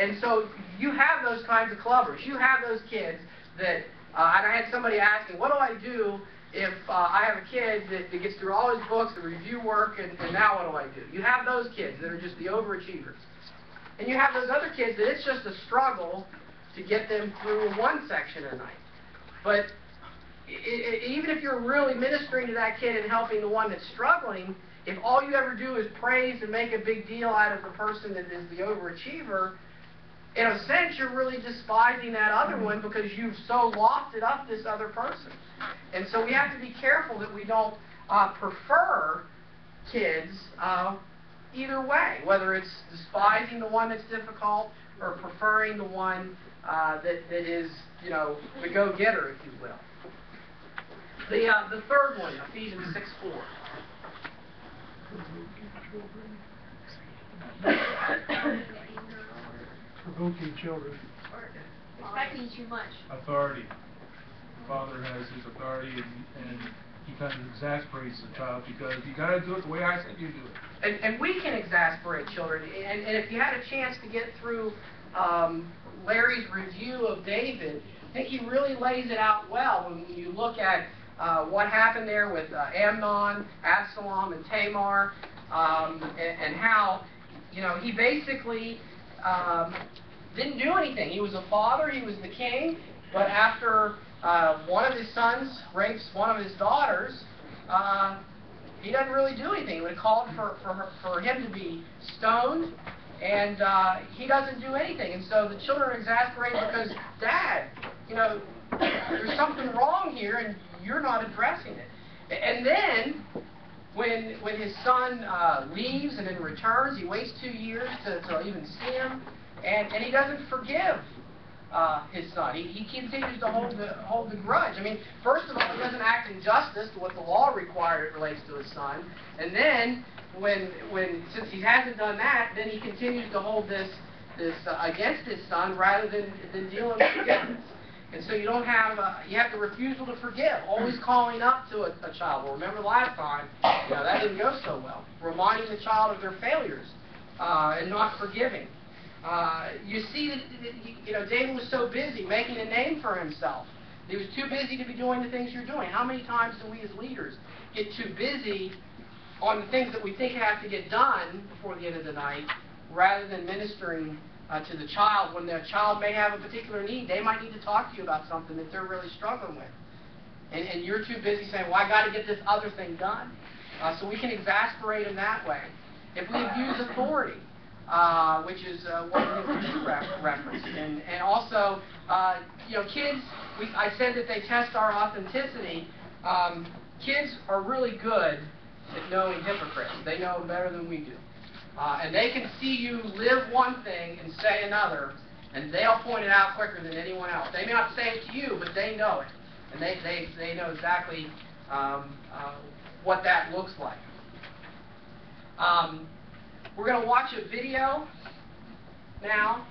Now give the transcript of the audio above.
And so you have those kinds of clubbers. You have those kids that, and I had somebody asking, what do I do if I have a kid that gets through all his books, the review work, and now what do I do? You have those kids that are just the overachievers. And you have those other kids that it's just a struggle to get them through one section a night. But even if you're really ministering to that kid and helping the one that's struggling, if all you ever do is praise and make a big deal out of the person that is the overachiever, in a sense you're really despising that other one because you've so lofted up this other person. And so we have to be careful that we don't prefer kids either way, whether it's despising the one that's difficult or preferring the one that is, you know, the go-getter, if you will. The third one, Ephesians 6:4. Provoking children. Expecting too much. Authority. The father has his authority, and he kind of exasperates the child because you got to do it the way I said you do it. And we can exasperate children. And if you had a chance to get through Larry's review of David, I think he really lays it out well when you look at what happened there with Amnon, Absalom, and Tamar, and how, you know, he basically didn't do anything. He was a father, he was the king, but after one of his sons rapes one of his daughters, he doesn't really do anything. It would have called for him to be stoned, and he doesn't do anything. And so the children are exasperated because, Dad, you know, there's something wrong here, and you're not addressing it. And then, when his son leaves and then returns, he waits 2 years to even see him, and he doesn't forgive his son. He continues to hold the grudge. I mean, first of all, he doesn't act in justice to what the law required relates to his son, and then since he hasn't done that, then he continues to hold this against his son rather than dealing with forgiveness. And so you don't have you have the refusal to forgive, always calling up to a child. Well, remember last time, you know, that didn't go so well. Reminding the child of their failures and not forgiving. You see that, you know, David was so busy making a name for himself. He was too busy to be doing the things you're doing. How many times do we as leaders get too busy on the things that we think have to get done before the end of the night, rather than ministering to the child when the child may have a particular need? They might need to talk to you about something that they're really struggling with. And you're too busy saying, well, I got to get this other thing done. So we can exasperate in that way. If we abuse authority, which is what we referenced. And also, you know, kids, I said that they test our authenticity. Kids are really good at knowing hypocrites. They know them better than we do. And they can see you live one thing and say another, and they'll point it out quicker than anyone else. They may not say it to you, but they know it. And they know exactly what that looks like. We're going to watch a video now.